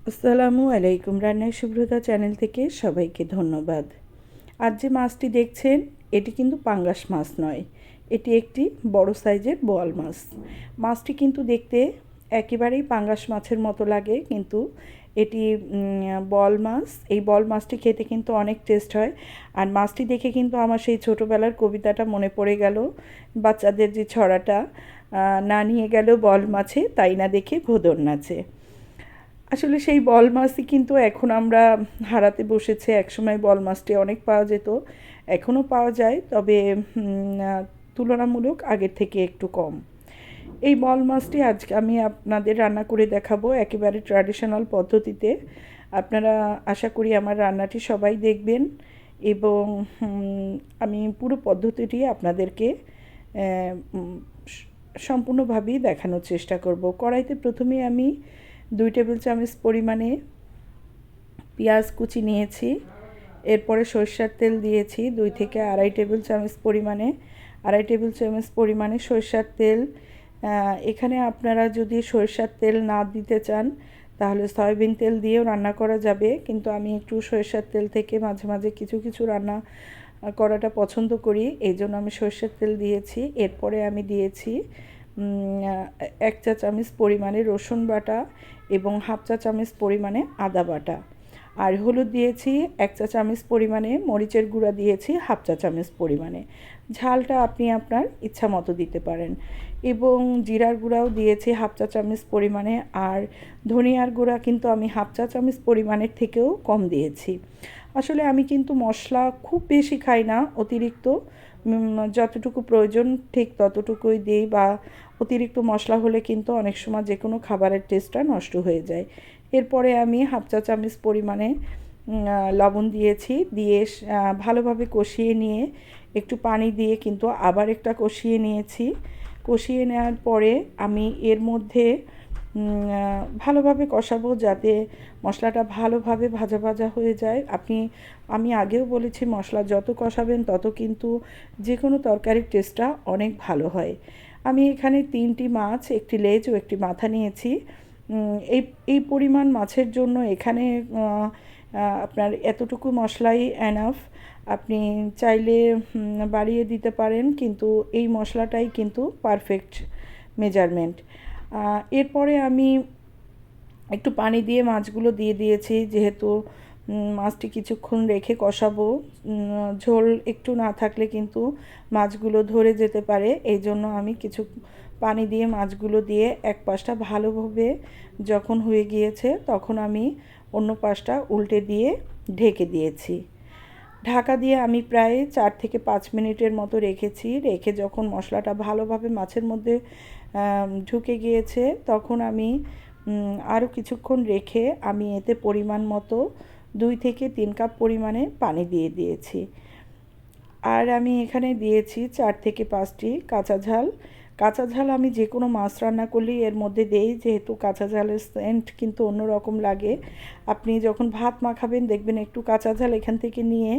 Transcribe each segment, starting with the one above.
আসসালামু আলাইকুম। রান্নার শুভ্রতা চ্যানেল থেকে সবাইকে ধন্যবাদ। আজ যে মাছটি দেখছেন এটি কিন্তু পাঙ্গাস মাছ নয়, এটি একটি বড় সাইজের বোয়াল মাছ। মাছটি কিন্তু দেখতে একেবারেই পাঙ্গাস মাছের মতো লাগে, কিন্তু এটি বল মাছ। এই বল মাছটি খেতে কিন্তু অনেক টেস্ট হয়। আর মাছটি দেখে কিন্তু আমার সেই ছোটোবেলার কবিতাটা মনে পড়ে গেল, বাচ্চাদের যে ছড়াটা, না নিয়ে গেল বল মাছে তাই না দেখে ভোদর নাচে। আসলে সেই বল মাছই কিন্তু এখন আমরা হারাতে বসেছে। একসময় বল মাছটি অনেক পাওয়া যেত, এখনও পাওয়া যায়, তবে তুলনামূলক আগের থেকে একটু কম। এই বল মাছটি আজকে আমি আপনাদের রান্না করে দেখাবো একেবারে ট্র্যাডিশনাল পদ্ধতিতে। আপনারা আশা করি আমার রান্নাটি সবাই দেখবেন, এবং আমি পুরো পদ্ধতিটি আপনাদেরকে সম্পূর্ণভাবেই দেখানোর চেষ্টা করব। কড়াইতে প্রথমে আমি 2 টেবিল চামচ পরিমাণে পেঁয়াজ কুচি নিয়েছি। এরপরে সরিষার তেল দিয়েছি 2 থেকে আড়াই টেবিল চামচ পরিমাণে। আড়াই টেবিল চামচ পরিমাণে সরিষার তেল। এখানে আপনারা যদি সরিষার তেল না দিতে চান তাহলে সয়াবিন তেল দিয়েও রান্না করা যাবে, কিন্তু আমি একটু সরিষার তেল থেকে মাঝে মাঝে কিছু রান্না করাটা পছন্দ করি, এই জন্য আমি সরিষার তেল দিয়েছি। এরপরে আমি দিয়েছি 1 চা চামচ পরিমাণে রসুন বাটা এবং হাফ চা চামচ পরিমাণে আদা বাটা। আর হলুদ দিয়েছি 1 চা চামচ পরিমাণে, মরিচের গুঁড়া দিয়েছি হাফ চা চামচ পরিমাণে। ঝালটা আপনি আপনার ইচ্ছা মতো দিতে পারেন। এবং জিরার গুঁড়াও দিয়েছি হাফ চা চামচ পরিমাণে, আর ধনিয়ার গুঁড়া কিন্তু আমি হাফ চা চামচ পরিমাণের থেকেও কম দিয়েছি। আসলে আমি কিন্তু মশলা খুব বেশি খাই না, অতিরিক্ত যতটুকু প্রয়োজন ঠিক ততটুকুই দিই, বা অতিরিক্ত মশলা হলে কিন্তু অনেক সময় যে কোনো খাবারের টেস্টটা নষ্ট হয়ে যায়। এরপরে আমি হাফ চা চামচ পরিমাণে লবণ দিয়েছি, দিয়ে ভালোভাবে কষিয়ে নিয়ে একটু পানি দিয়ে কিন্তু আবার একটা কষিয়ে নিয়েছি। কষিয়ে নেওয়ার পরে আমি এর মধ্যে ভালোভাবে কষাবো যাতে মশলাটা ভালোভাবে ভাজা ভাজা হয়ে যায়। আমি আগেও বলেছি মশলা যত কষাবেন তত কিন্তু যে কোনো তরকারির টেস্টটা অনেক ভালো হয়। আমি এখানে 3টি মাছ, একটি লেজ ও একটি মাথা নিয়েছি। এই পরিমাণ মাছের জন্য এখানে আপনার এতটুকু মশলাই এনাফ। আপনি চাইলে বাড়িয়ে দিতে পারেন, কিন্তু এই মশলাটাই কিন্তু পারফেক্ট মেজারমেন্ট। এরপরে আমি একটু পানি দিয়ে মাছগুলো দিয়ে দিয়েছি, যেহেতু মাছটি কিছুক্ষণ রেখে কষাবো। ঝোল একটু না থাকলে কিন্তু মাছগুলো ধরে যেতে পারে, এই জন্য আমি কিছু পানি দিয়ে মাছগুলো দিয়ে এক পাশটা ভালোভাবে যখন হয়ে গিয়েছে তখন আমি অন্য পাশটা উল্টে দিয়ে ঢেকে দিয়েছি। ঢাকা দিয়ে আমি প্রায় 4 থেকে 5 মিনিটের মতো রেখেছি। রেখে যখন মশলাটা ভালোভাবে মাছের মধ্যে ঢুকে গিয়েছে তখন আমি আরও কিছুক্ষণ রেখে আমি এতে পরিমাণ মতো 2 থেকে 3 কাপ পরিমাণে পানি দিয়ে দিয়েছি। আর আমি এখানে দিয়েছি 4 থেকে 5টি কাঁচা ঝাল। কাঁচা ঝাল আমি যে কোনো মাছ রান্না করলেই এর মধ্যে দেই, যেহেতু কাঁচা ঝালের সেন্ট কিন্তু অন্যরকম লাগে। আপনি যখন ভাত মাখাবেন দেখবেন একটু কাঁচা ঝাল এখান থেকে নিয়ে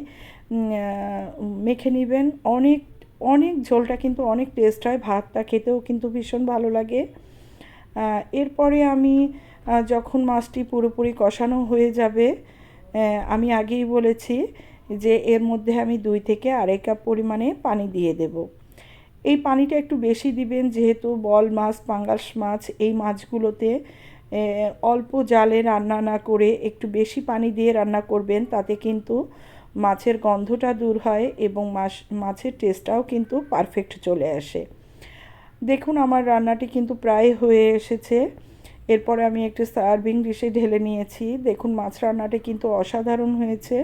মেখে নেবেন। অনেক অনেক ঝোলটা কিন্তু অনেক টেস্ট হয়, ভাতটা খেতেও কিন্তু ভীষণ ভালো লাগে। এরপরে আমি যখন মাছটি পুরোপুরি কষানো হয়ে যাবে, আমি আগেই বলেছি যে এর মধ্যে আমি 2 থেকে আড়াই কাপ পরিমাণে পানি দিয়ে দেব। এই পানিটা একটু বেশি দিবেন, যেহেতু বল মাছ, পাঙ্গাস মাছ, এই মাছগুলোতে অল্প জালে রান্না না করে একটু বেশি পানি দিয়ে রান্না করবেন, তাতে কিন্তু মাছের গন্ধটা দূর হয় এবং মাছের টেস্টটাও কিন্তু পারফেক্ট চলে আসে। দেখুন আমার রান্নাটি কিন্তু প্রায় হয়ে এসেছে। এরপরে আমি একটি সার্ভিং ডিশে ঢেলে নিয়েছি। দেখুন মাছ রান্নাটি কিন্তু অসাধারণ হয়েছে।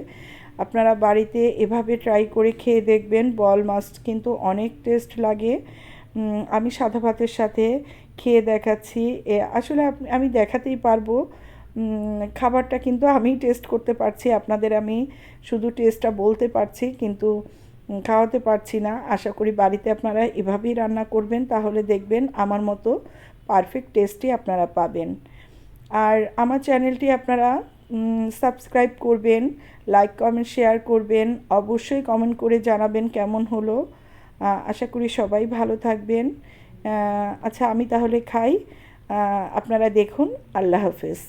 আপনারা বাড়িতে এভাবে ট্রাই করে খেয়ে দেখবেন, বল মাছ কিন্তু অনেক টেস্ট লাগে। আমি সাদা ভাতের সাথে খেয়ে দেখাচ্ছি। আসলে আমি দেখাতেই পারবো, খাবারটা কিন্তু আমিই টেস্ট করতে পারছি, আপনাদের আমি শুধু টেস্টটা বলতে পারছি কিন্তু খাওয়াতে পারছি না। আশা করি বাড়িতে আপনারা এভাবেই রান্না করবেন, তাহলে দেখবেন আমার মতো পারফেক্ট টেস্টই আপনারা পাবেন। আর আমার চ্যানেলটি আপনারা সাবস্ক্রাইব করবেন, লাইক কমেন্ট শেয়ার করবেন, অবশ্যই কমেন্ট করে জানাবেন কেমন হলো। আশা করি সবাই ভালো থাকবেন। আচ্ছা আমি তাহলে খাই, আপনারা দেখুন। আল্লাহ হাফেজ।